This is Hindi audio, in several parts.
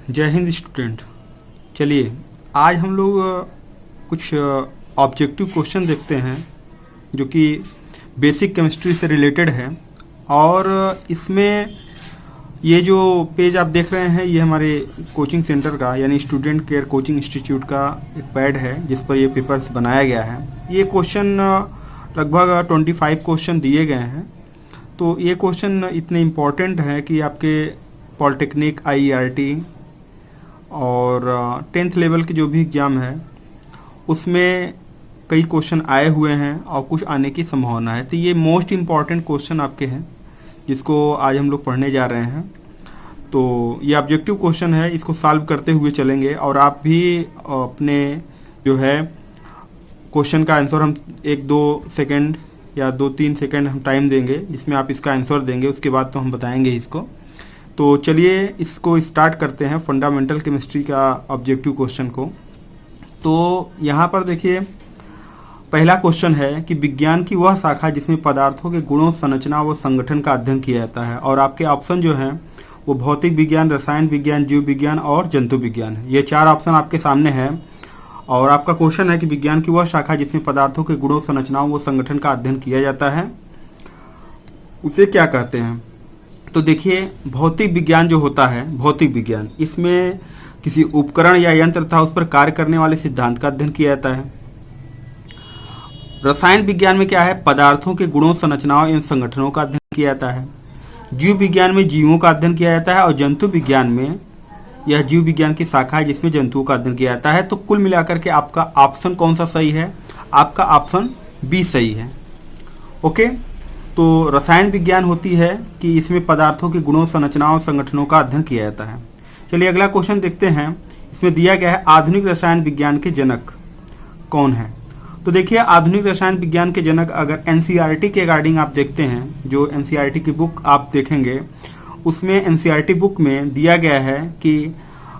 जय हिंद स्टूडेंट। चलिए आज हम लोग कुछ ऑब्जेक्टिव क्वेश्चन देखते हैं जो कि बेसिक केमिस्ट्री से रिलेटेड है। और इसमें ये जो पेज आप देख रहे हैं ये हमारे कोचिंग सेंटर का यानी स्टूडेंट केयर कोचिंग इंस्टीट्यूट का एक पैड है जिस पर ये पेपर्स बनाया गया है। ये क्वेश्चन लगभग 25 क्वेश्चन दिए गए हैं। तो ये क्वेश्चन इतने इम्पॉर्टेंट हैं कि आपके पॉलिटेक्निक, IERT और 10th लेवल के जो भी एग्ज़ाम है उसमें कई क्वेश्चन आए हुए हैं और कुछ आने की संभावना है। तो ये मोस्ट इम्पॉर्टेंट क्वेश्चन आपके हैं जिसको आज हम लोग पढ़ने जा रहे हैं। तो ये ऑब्जेक्टिव क्वेश्चन है, इसको सॉल्व करते हुए चलेंगे और आप भी अपने जो है क्वेश्चन का आंसर हम 1-2 सेकेंड या 2-3 सेकेंड हम टाइम देंगे जिसमें आप इसका आंसर देंगे, उसके बाद तो हम बताएंगे इसको। तो चलिए इसको स्टार्ट करते हैं फंडामेंटल केमिस्ट्री का ऑब्जेक्टिव क्वेश्चन को। तो यहाँ पर देखिए पहला क्वेश्चन है कि विज्ञान की वह शाखा जिसमें पदार्थों के गुणों, संरचना व संगठन का अध्ययन किया जाता है। और आपके ऑप्शन जो हैं वो भौतिक विज्ञान, रसायन विज्ञान, जीव विज्ञान और जंतु विज्ञान है। ये 4 ऑप्शन आपके सामने है। और आपका क्वेश्चन है कि विज्ञान की वह शाखा जिसमें पदार्थों के गुणों, संरचनाओं व संगठन का अध्ययन किया जाता है उसे क्या कहते हैं। तो देखिए भौतिक विज्ञान जो होता है, भौतिक विज्ञान, इसमें किसी उपकरण या यंत्र तथा उस पर कार्य करने वाले सिद्धांत का अध्ययन किया जाता है। रसायन विज्ञान में क्या है, पदार्थों के गुणों, संरचनाओं एवं संगठनों का अध्ययन किया जाता है। जीव विज्ञान में जीवों का अध्ययन किया जाता है। और जंतु विज्ञान में यह जीव विज्ञान की शाखा है जिसमें जंतुओं का अध्ययन किया जाता है। तो कुल मिलाकर के आपका ऑप्शन कौन सा सही है, आपका ऑप्शन बी सही है। ओके, तो रसायन विज्ञान होती है कि इसमें पदार्थों के गुणों, संरचनाओं, संगठनों का अध्ययन किया जाता है। चलिए अगला क्वेश्चन देखते हैं। इसमें दिया गया है आधुनिक रसायन विज्ञान के जनक कौन है। तो देखिए आधुनिक रसायन विज्ञान के जनक अगर NCERT के अकॉर्डिंग आप देखते हैं, जो NCERT की बुक आप देखेंगे उसमें NCERT बुक में दिया गया है कि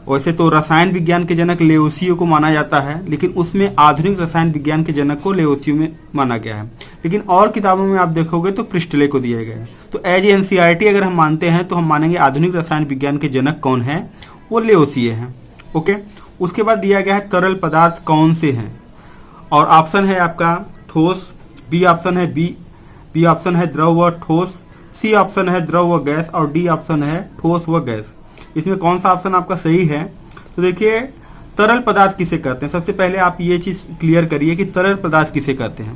वैसे तो रसायन विज्ञान के जनक लेओसियो को माना जाता है, लेकिन उसमें आधुनिक रसायन विज्ञान के जनक को लेओसियो में माना गया है। लेकिन और किताबों में आप देखोगे तो प्रिस्टले को दिया गया है। तो एज NCERT अगर हम मानते हैं तो हम मानेंगे आधुनिक रसायन विज्ञान के जनक कौन है, वो लेओसियो हैं। ओके, उसके बाद दिया गया है तरल पदार्थ कौन से हैं। और ऑप्शन है आपका ठोस, बी ऑप्शन है बी ऑप्शन है द्रव व ठोस, सी ऑप्शन है द्रव व गैस और डी ऑप्शन है ठोस व गैस। इसमें कौन सा ऑप्शन आपका सही है। तो देखिए तरल पदार्थ किसे कहते हैं, सबसे पहले आप ये चीज क्लियर करिए कि तरल पदार्थ किसे कहते हैं।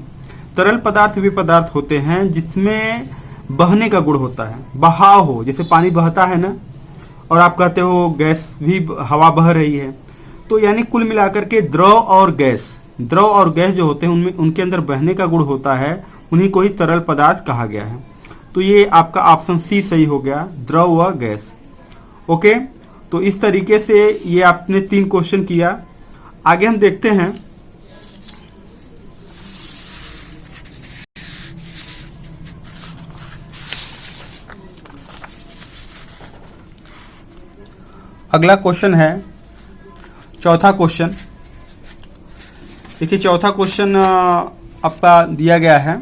तरल पदार्थ वे पदार्थ होते हैं जिसमें बहने का गुण होता है, बहाव हो, जैसे पानी बहता है ना, और आप कहते हो गैस भी हवा बह रही है। तो यानी कुल मिलाकर के द्रव और गैस जो होते हैं उनमें उनके अंदर बहने का गुण होता है, उन्हीं को ही तरल पदार्थ कहा गया है। तो ये आपका ऑप्शन सी सही हो गया, द्रव व गैस। ओके, तो इस तरीके से ये आपने 3 क्वेश्चन किया। आगे हम देखते हैं अगला क्वेश्चन है चौथा क्वेश्चन। देखिए चौथा क्वेश्चन आपका दिया गया है,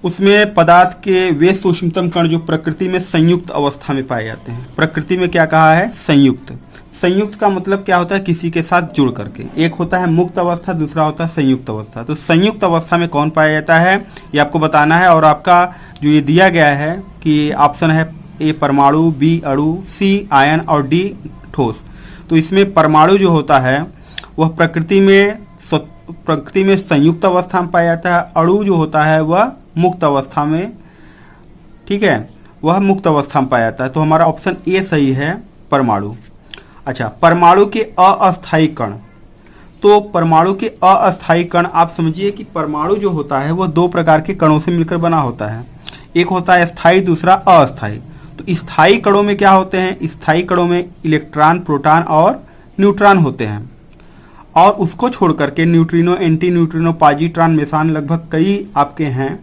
उसमें पदार्थ के वे सूक्ष्मतम कण जो प्रकृति में संयुक्त अवस्था में पाए जाते हैं। प्रकृति में क्या कहा है, संयुक्त। संयुक्त का मतलब क्या होता है, किसी के साथ जुड़ करके। एक होता है मुक्त अवस्था, दूसरा होता है संयुक्त अवस्था। तो संयुक्त अवस्था में कौन पाया जाता है ये आपको बताना है। और आपका जो ये दिया गया है कि ऑप्शन है ए परमाणु, बी अणु, सी आयन और डी ठोस। तो इसमें परमाणु जो होता है वह प्रकृति में संयुक्त अवस्था में पाया जाता है। अणु जो होता है वह मुक्त अवस्था में, ठीक है, वह मुक्त अवस्था में पाया जाता है। तो हमारा ऑप्शन ए सही है, परमाणु। अच्छा, परमाणु के अस्थायी कण। तो परमाणु के अस्थायी कण आप समझिए कि परमाणु जो होता है वह 2 प्रकार के कणों से मिलकर बना होता है। एक होता है स्थायी, दूसरा अस्थायी। तो स्थायी कणों में क्या होते हैं, स्थायी कणों में इलेक्ट्रॉन, प्रोटॉन और न्यूट्रॉन होते हैं। और उसको छोड़ करके neutrino, anti neutrino, positron, Mason लगभग कई आपके हैं।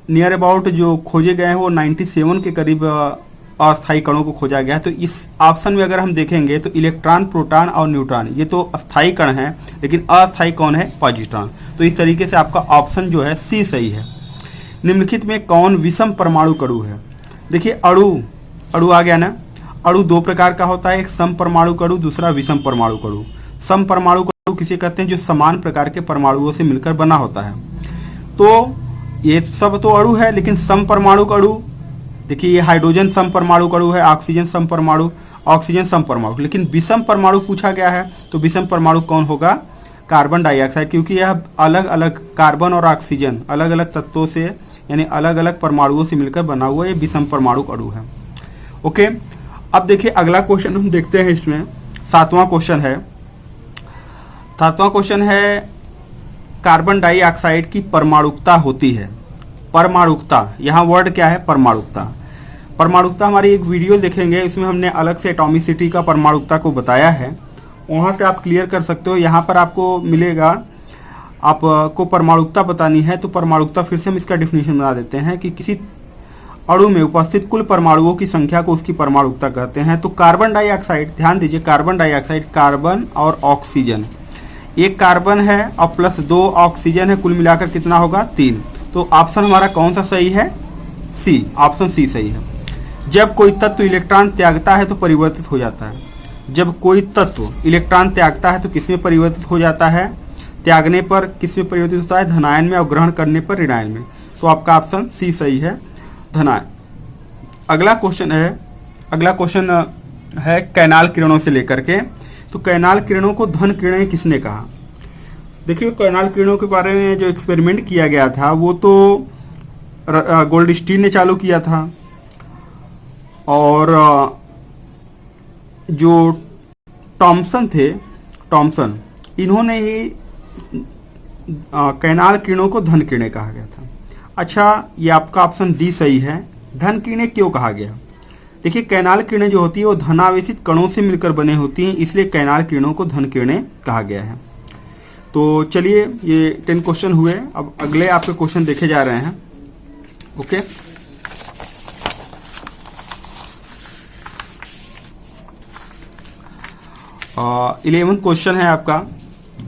नियर अबाउट जो खोजे गए हैं वो 97 के करीब अस्थायी कणों को खोजा गया है। तो इस ऑप्शन में अगर हम देखेंगे तो इलेक्ट्रॉन, प्रोटॉन और न्यूट्रॉन ये तो अस्थायी कण हैं, लेकिन अस्थायी कौन है, पॉजिट्रॉन। तो इस तरीके से आपका ऑप्शन जो है सी सही है। निम्नलिखित में कौन विषम परमाणु कणु है। देखिए अणु आ गया ना, अणु दो प्रकार का होता है, एक सम परमाणु अणु, दूसरा विषम परमाणु अणु। सम परमाणु अणु किसे कहते हैं? जो समान प्रकार के परमाणुओं से मिलकर बना होता है। तो ये सब तो अणु है, लेकिन सम परमाणु अणु, देखिए ये हाइड्रोजन सम परमाणु अणु है, ऑक्सीजन सम परमाणु, ऑक्सीजन सम परमाणु। लेकिन विषम परमाणु पूछा गया है, तो विषम परमाणु कौन होगा? कार्बन डाइऑक्साइड, क्योंकि यह अलग अलग कार्बन और ऑक्सीजन अलग अलग तत्वों से यानी अलग अलग परमाणुओं से मिलकर बना हुआ ये विषम परमाणु अणु है। ओके, अब देखिए अगला क्वेश्चन हम देखते हैं। इसमें सातवां क्वेश्चन है कार्बन डाइऑक्साइड की परमाणुकता होती है। परमाणुकता, यहाँ वर्ड क्या है? परमाणुकता। परमाणुकता हमारी एक वीडियो देखेंगे, इसमें हमने अलग से एटॉमिसिटी का परमाणुकता को बताया है, वहाँ से आप क्लियर कर सकते हो। यहाँ पर आपको मिलेगा, आपको परमाणुकता बतानी है तो परमाणुकता फिर से हम इसका डिफिनीशन बना देते हैं कि किसी अणु में उपस्थित कुल परमाणुओं की संख्या को उसकी परमाणुकता कहते हैं। तो कार्बन डाइऑक्साइड, ध्यान दीजिए, कार्बन डाइऑक्साइड, कार्बन और ऑक्सीजन, एक कार्बन है और प्लस 2 ऑक्सीजन है, कुल मिलाकर कितना होगा? 3। तो ऑप्शन हमारा कौन सा सही है? सी, ऑप्शन सी सही है। जब कोई तत्व इलेक्ट्रॉन त्यागता है तो परिवर्तित हो जाता है। जब कोई तत्व इलेक्ट्रॉन त्यागता है तो किसमें परिवर्तित हो जाता है? त्यागने पर किसमें परिवर्तित होता है? धनायन में, और ग्रहण करने पर ऋणायन में। तो आपका ऑप्शन सी सही है, धनायन। अगला क्वेश्चन है कैनाल किरणों से लेकर के। तो कैनाल किरणों को धन किरणें किसने कहा? देखिए कैनाल किरणों के बारे में जो एक्सपेरिमेंट किया गया था वो तो गोल्डस्टीन ने चालू किया था, और जो टॉमसन थे, टॉमसन, इन्होंने ही कैनाल किरणों को धन किरणें कहा गया था। अच्छा, ये आपका ऑप्शन डी सही है। धन किरणें क्यों कहा गया? देखिए कैनाल किरणें जो होती है वो धनावेशित कणों से मिलकर बने होती हैं, इसलिए कैनाल किरणों को धन किरणें कहा गया है। तो चलिए, ये 10 क्वेश्चन हुए। अब अगले आपके क्वेश्चन देखे जा रहे हैं। ओके, 11 क्वेश्चन है आपका।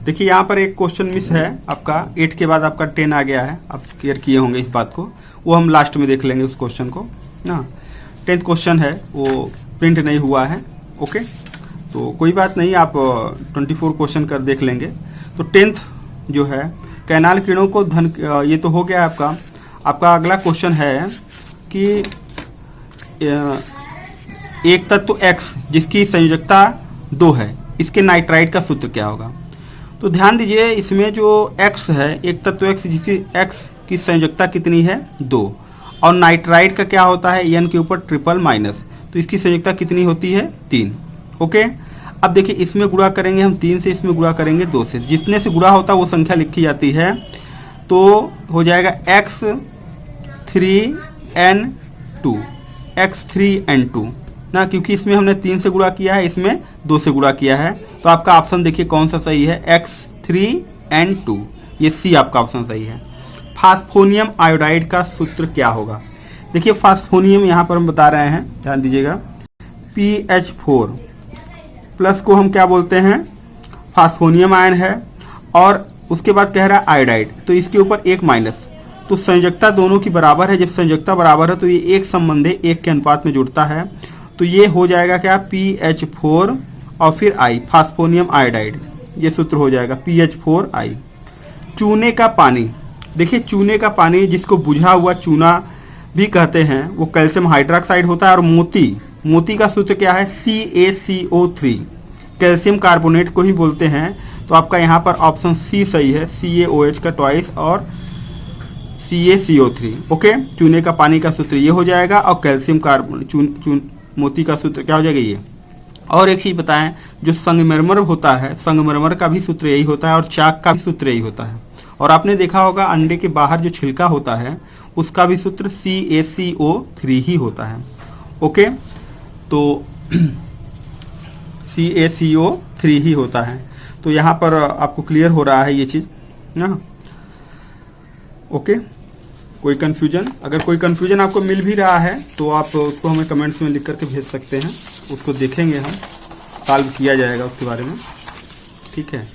देखिए यहाँ पर एक क्वेश्चन मिस है आपका, 8 के बाद आपका 10 आ गया है। आप क्लियर किए होंगे इस बात को, वो हम लास्ट में देख लेंगे उस क्वेश्चन को ना। 10th क्वेश्चन है वो प्रिंट नहीं हुआ है। ओके, तो कोई बात नहीं, आप 24 क्वेश्चन कर देख लेंगे। तो 10th जो है कैनाल किरणों को धन, ये तो हो गया आपका। आपका अगला क्वेश्चन है कि एक तत्व X जिसकी संयोजकता 2 है, इसके नाइट्राइड का सूत्र क्या होगा? तो ध्यान दीजिए, इसमें जो X है, एक तत्व X जिसकी X की संयोजकता कितनी है? 2, और नाइट्राइड का क्या होता है? N के ऊपर ट्रिपल माइनस, तो इसकी संयोजकता कितनी होती है? 3। ओके, अब देखिए इसमें गुणा करेंगे हम 3 से, इसमें गुणा करेंगे 2 से, जितने से गुणा होता है वो संख्या लिखी जाती है। तो हो जाएगा X3N2, X3N2 ना, क्योंकि इसमें हमने 3 से गुणा किया है, इसमें 2 से गुणा किया है। तो आपका ऑप्शन देखिए कौन सा सही है? X3N2, ये सी आपका ऑप्शन सही है। फास्फोनियम आयोडाइड का सूत्र क्या होगा? देखिए फास्फोनियम यहाँ पर हम बता रहे हैं, ध्यान दीजिएगा, PH4 प्लस को हम क्या बोलते हैं? फास्फोनियम आयन है, और उसके बाद कह रहा है आयोडाइड, तो इसके ऊपर एक माइनस, तो संयोजकता दोनों की बराबर है। जब संयोजकता बराबर है तो ये एक संबंधी एक के अनुपात में जुड़ता है, तो ये हो जाएगा क्या? PH4 और फिर I, फास्फोनियम आयोडाइड, ये सूत्र हो जाएगा PH4I। चूने का पानी, देखिए चूने का पानी जिसको बुझा हुआ चूना भी कहते हैं, वो कैल्शियम हाइड्रोक्साइड होता है। और मोती का सूत्र क्या है? CaCO3, कैल्शियम कार्बोनेट को ही बोलते हैं। तो आपका यहाँ पर ऑप्शन सी सही है, CaOH का ट्वाइस और CaCO3। ओके, चूने का पानी का सूत्र ये हो जाएगा, और कैल्शियम कार्बोनेट मोती का सूत्र क्या हो जाएगा? ये। और एक चीज बताएं, जो संगमरमर होता है, संगमरमर का भी सूत्र यही होता है, और चाक का भी सूत्र यही होता है। और आपने देखा होगा अंडे के बाहर जो छिलका होता है उसका भी सूत्र CaCO3 ही होता है। ओके, तो CaCO3 ही होता है। तो यहाँ पर आपको क्लियर हो रहा है ये चीज़ ना। ओके, कोई कन्फ्यूजन? अगर कोई कन्फ्यूजन आपको मिल भी रहा है तो आप उसको हमें कमेंट्स में लिख करके भेज सकते हैं, उसको देखेंगे हम, सॉल्व किया जाएगा उसके बारे में, ठीक है,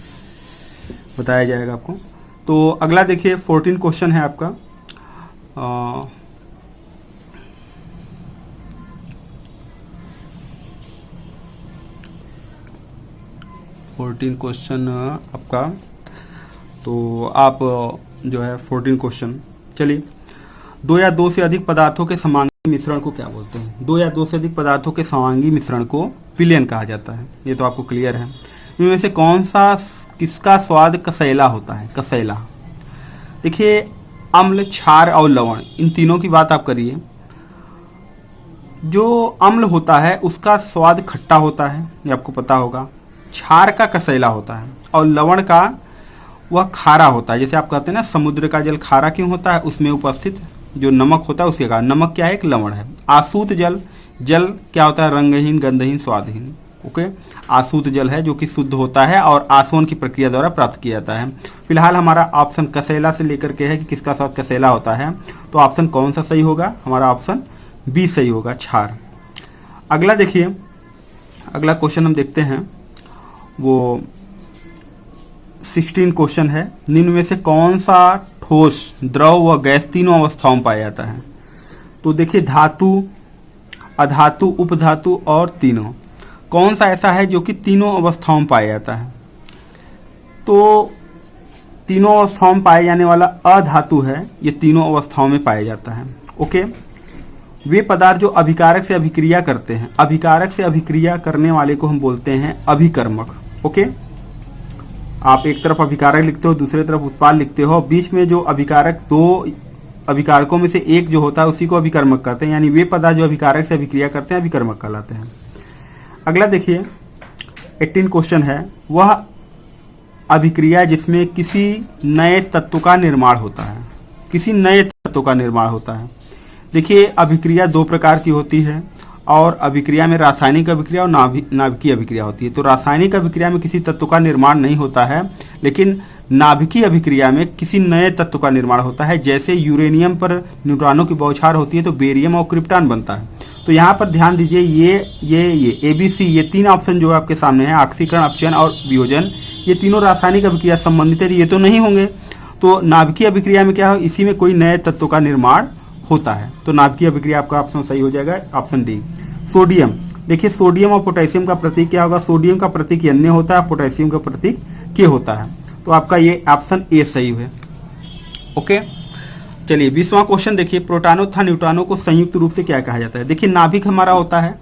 बताया जाएगा आपको। तो अगला देखिए 14 क्वेश्चन है आपका। 14 क्वेश्चन आपका, तो आप जो है 14 क्वेश्चन। चलिए, 2 या 2 से अधिक पदार्थों के समांगी मिश्रण को क्या बोलते हैं? 2 या 2 से अधिक पदार्थों के समांगी मिश्रण को विलयन कहा जाता है। ये तो आपको क्लियर है। इनमें से कौन सा, किसका स्वाद कसैला होता है? कसैला। देखिए, अम्ल, क्षार और लवण, इन तीनों की बात आप करिए। जो अम्ल होता है उसका स्वाद खट्टा होता है, ये आपको पता होगा। क्षार का कसैला होता है और लवण का वह खारा होता है। जैसे आप कहते हैं ना, समुद्र का जल खारा क्यों होता है? उसमें उपस्थित जो नमक होता है उसके कारण। नमक क्या है? एक लवण है। आसूत जल, जल क्या होता है? रंगहीन, गंधहीन, स्वादहीन। ओके, आसूत जल है जो कि शुद्ध होता है और आसवन की प्रक्रिया द्वारा प्राप्त किया जाता है। फिलहाल हमारा ऑप्शन कसैला से लेकर के है कि किसका स्वाद कसैला होता है, तो ऑप्शन कौन सा सही होगा? हमारा ऑप्शन बी सही होगा, क्षार। अगला देखिए, अगला क्वेश्चन हम देखते हैं, वो 16 क्वेश्चन है। निम्न में से कौन सा ठोस, द्रव व गैस तीनों अवस्थाओं में पाया जाता है? तो देखिए, धातु, अधातु, उपधातु और तीनों, कौन सा ऐसा है जो कि तीनों अवस्थाओं में पाया जाता है? तो तीनों अवस्थाओं में पाए जाने वाला अधातु है, ये तीनों अवस्थाओं में पाया जाता है। ओके, वे पदार्थ जो अभिकारक से अभिक्रिया करते हैं, अभिकारक से अभिक्रिया करने वाले को हम बोलते हैं अभिकर्मक। ओके, आप एक तरफ अभिकारक लिखते हो, दूसरे तरफ उत्पाद लिखते हो, बीच में जो अभिकारक, दो अभिकारकों में से एक जो होता है उसी को अभिकर्मक कहते हैं। यानी वे पदार्थ जो अभिकारक से अभिक्रिया करते हैं अभिकर्मक कहलाते हैं। अगला देखिए, 18 क्वेश्चन है, वह अभिक्रिया जिसमें किसी नए तत्व का निर्माण होता है। किसी नए तत्व का निर्माण होता है। देखिए, अभिक्रिया 2 प्रकार की होती है और अभिक्रिया में रासायनिक अभिक्रिया और नाभिकीय अभिक्रिया होती है। तो रासायनिक अभिक्रिया में किसी तत्व का निर्माण नहीं होता है, लेकिन नाभिकीय अभिक्रिया में किसी नए तत्व का निर्माण होता है। जैसे यूरेनियम पर न्यूट्रॉनों की बौछार होती है तो बेरियम और क्रिप्टॉन बनता है। तो यहाँ पर ध्यान दीजिए, ये ABC, ये 3 ऑप्शन जो आपके सामने है, ऑक्सीकरण, अपचयन और वियोजन, ये तीनों रासायनिक अभिक्रिया संबंधित है, ये तो नहीं होंगे। तो नाभिकीय अभिक्रिया में क्या हो? इसी में कोई नए तत्व का निर्माण होता है। तो नाभिकीय अभिक्रिया आपका ऑप्शन सही हो जाएगा, ऑप्शन डी। सोडियम, देखिए, सोडियम और पोटेशियम का प्रतीक क्या होगा? सोडियम का प्रतीक N होता है, पोटेशियम का प्रतीक K होता है। तो आपका ये ऑप्शन ए सही है। ओके, चलिए 20वां क्वेश्चन देखिए, प्रोटॉनों तथा न्यूट्रॉनों को संयुक्त रूप से क्या कहा जाता है? देखिए, नाभिक हमारा होता है,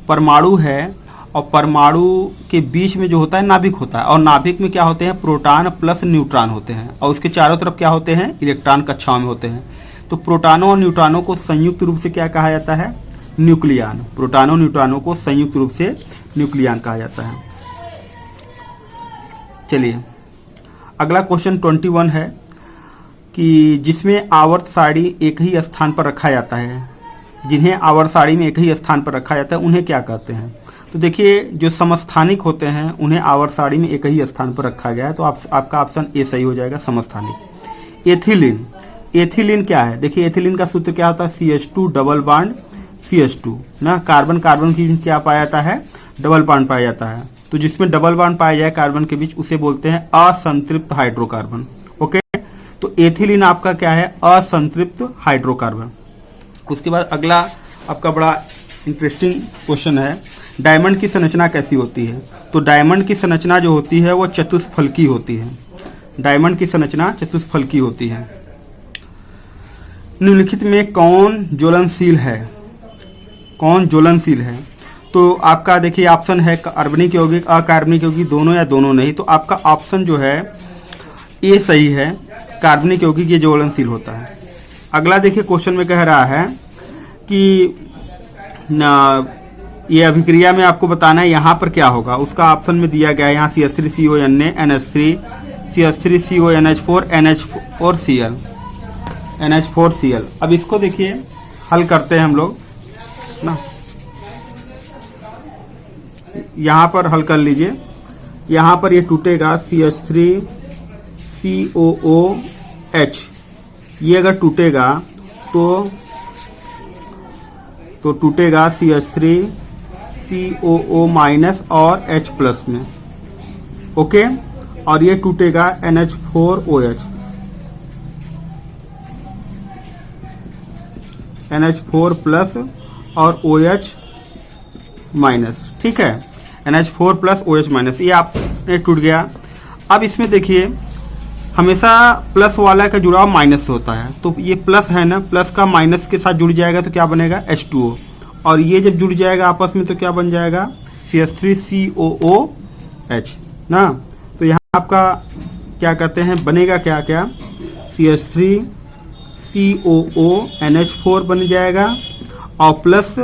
परमाणु है और परमाणु के बीच में जो होता है नाभिक होता है। और नाभिक में क्या होते हैं? प्रोटॉन प्लस न्यूट्रॉन होते हैं और उसके चारों तरफ क्या होते हैं? इलेक्ट्रॉन कक्षाओं में होते हैं। तो प्रोटॉनों और न्यूट्रॉनों को संयुक्त रूप से क्या कहा जाता है? न्यूक्लियन। प्रोटॉनों न्यूट्रॉनों को संयुक्त रूप से न्यूक्लियन कहा जाता है। चलिए, अगला क्वेश्चन 21 है कि जिसमें आवर्त सारणी एक ही स्थान पर रखा जाता है, जिन्हें आवर्त सारणी में एक ही स्थान पर रखा जाता है उन्हें क्या कहते हैं? तो देखिए, जो समस्थानिक होते हैं उन्हें आवर्त सारणी में एक ही स्थान पर रखा गया है। तो आपका ऑप्शन ए सही हो जाएगा, समस्थानिक। एथिलीन, एथिलीन क्या है? देखिए, एथिलीन का सूत्र क्या होता है? CH2 डबल बॉन्ड CH2 ना, कार्बन कार्बन के बीच क्या पाया जाता है? डबल बॉन्ड पाया जाता है। तो जिसमें डबल बॉन्ड पाया जाए कार्बन के बीच उसे बोलते हैं असंतृप्त हाइड्रोकार्बन। ओके, तो एथिलीन आपका क्या है? असंतृप्त हाइड्रोकार्बन। उसके बाद अगला आपका बड़ा इंटरेस्टिंग क्वेश्चन है, डायमंड की संरचना कैसी होती है? तो डायमंड की संरचना जो होती है वो चतुष्फलकी होती है। डायमंड की संरचना चतुष्फलकी होती है। निम्नलिखित में कौन ज्वलनशील है? कौन ज्वलनशील है? तो आपका देखिए ऑप्शन है कार्बनिक यौगिक, अकार्बनिक यौगिक, दोनों या दोनों नहीं। तो आपका ऑप्शन जो है ए सही है, कार्बनिक यौगिक ये ज्वलनशील होता है। अगला देखिए, क्वेश्चन में कह रहा है कि ये अभिक्रिया में आपको बताना है यहाँ पर क्या होगा। उसका ऑप्शन में दिया गया है यहाँ CH3CONA NH3, CH3CONH4 NH4Cl, NH4Cl। अब इसको देखिए हल करते हैं हम लोग ना, यहाँ पर हल कर लीजिए। यहाँ पर ये टूटेगा CH3COOH, ये अगर टूटेगा तो टूटेगा CH3COO माइनस और H प्लस में। ओके, और ये टूटेगा NH4OH, NH4 प्लस और OH माइनस। ठीक है, NH4 प्लस OH माइनस, ये आप ये टूट गया। अब इसमें देखिए हमेशा प्लस वाला का जुड़ाव माइनस से होता है, तो ये प्लस है ना, प्लस का माइनस के साथ जुड़ जाएगा तो क्या बनेगा H2O, और ये जब जुड़ जाएगा आपस में तो क्या बन जाएगा CH3COOH ना। तो यहाँ आपका क्या कहते हैं बनेगा क्या क्या CH3COONH4 बन जाएगा और प्लस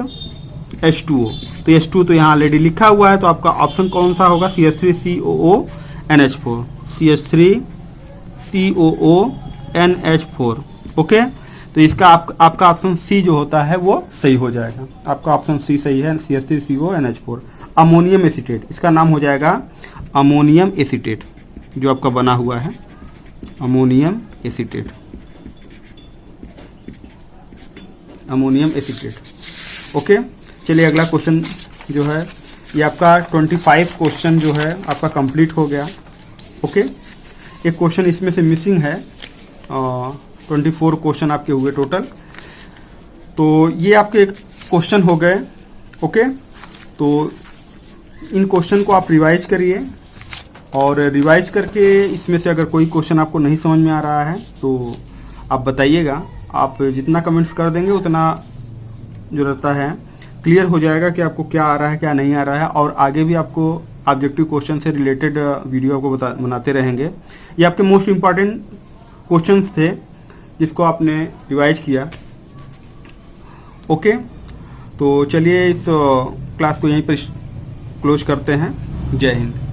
H2O। तो H2 तो यहाँ ऑलरेडी लिखा हुआ है, तो आपका ऑप्शन कौन सा होगा CH3COONH4 CH3COONH4। ओके, तो इसका आपका ऑप्शन सी जो होता है वो सही हो जाएगा। आपका ऑप्शन सी सही है, CH3COONH4 अमोनियम एसीटेट, इसका नाम हो जाएगा अमोनियम एसीटेट जो आपका बना हुआ है ammonium acetate, ammonium acetate. Okay, चलिए अगला क्वेश्चन जो है ये आपका 25 क्वेश्चन जो है आपका कंप्लीट हो गया। ओके, एक क्वेश्चन इसमें से मिसिंग है, 24 क्वेश्चन आपके हुए टोटल, तो ये आपके क्वेश्चन हो गए। ओके, तो इन क्वेश्चन को आप रिवाइज करिए और रिवाइज करके इसमें से अगर कोई क्वेश्चन आपको नहीं समझ में आ रहा है तो आप बताइएगा। आप जितना कमेंट्स कर देंगे उतना जो रहता है क्लियर हो जाएगा कि आपको क्या आ रहा है क्या नहीं आ रहा है, और आगे भी आपको ऑब्जेक्टिव क्वेश्चन से रिलेटेड वीडियो आपको बनाते रहेंगे। ये आपके मोस्ट इम्पॉर्टेंट क्वेश्चंस थे जिसको आपने रिवाइज किया। ओके, तो चलिए इस क्लास को यहीं पर क्लोज करते हैं। जय हिंद।